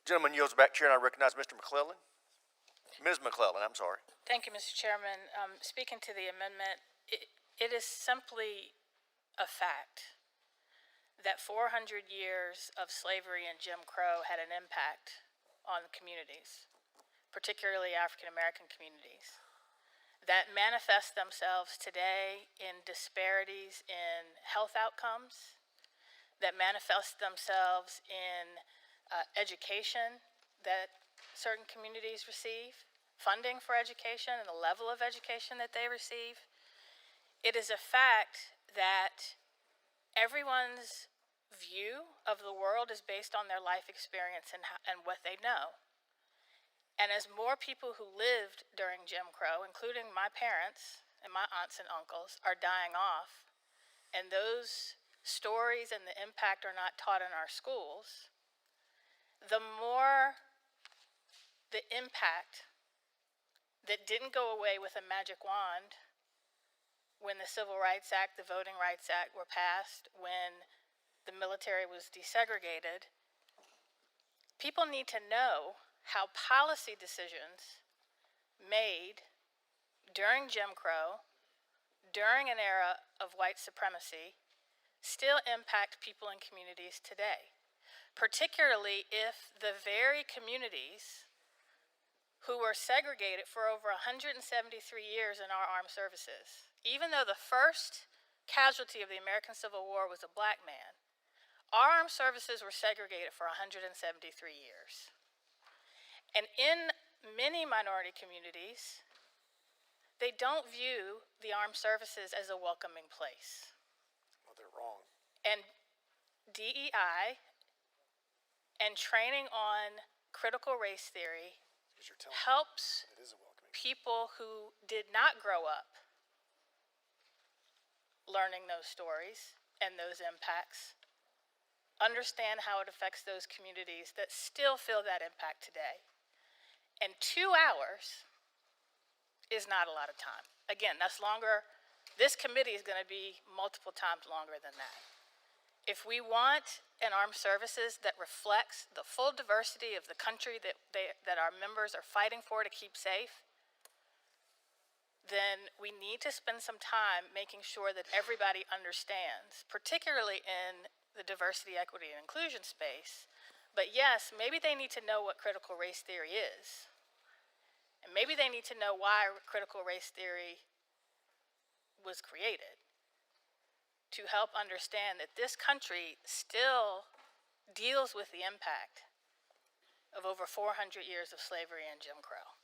Gentleman yields back chair, and I recognize Mr. McClellan. Ms. McClellan, I'm sorry. Thank you, Mr. Chairman. Speaking to the amendment, it is simply a fact that 400 years of slavery and Jim Crow had an impact on communities, particularly African American communities, that manifest themselves today in disparities in health outcomes, that manifest themselves in education that certain communities receive, funding for education and the level of education that they receive. It is a fact that everyone's view of the world is based on their life experience and what they know. And as more people who lived during Jim Crow, including my parents and my aunts and uncles, are dying off, and those stories and the impact are not taught in our schools, the more the impact that didn't go away with a magic wand when the Civil Rights Act, the Voting Rights Act were passed, when the military was desegregated, people need to know how policy decisions made during Jim Crow, during an era of white supremacy, still impact people in communities today, particularly if the very communities who were segregated for over 173 years in our armed services, even though the first casualty of the American Civil War was a black man, our armed services were segregated for 173 years. And in many minority communities, they don't view the armed services as a welcoming place. Well, they're wrong. And DEI and training on critical race theory helps people who did not grow up learning those stories and those impacts understand how it affects those communities that still feel that impact today. And 2 hours is not a lot of time. Again, that's longer. This committee is going to be multiple times longer than that. If we want an armed services that reflects the full diversity of the country that our members are fighting for to keep safe, then we need to spend some time making sure that everybody understands, particularly in the diversity, equity, and inclusion space. But yes, maybe they need to know what critical race theory is. And maybe they need to know why critical race theory was created, to help understand that this country still deals with the impact of over 400 years of slavery and Jim Crow.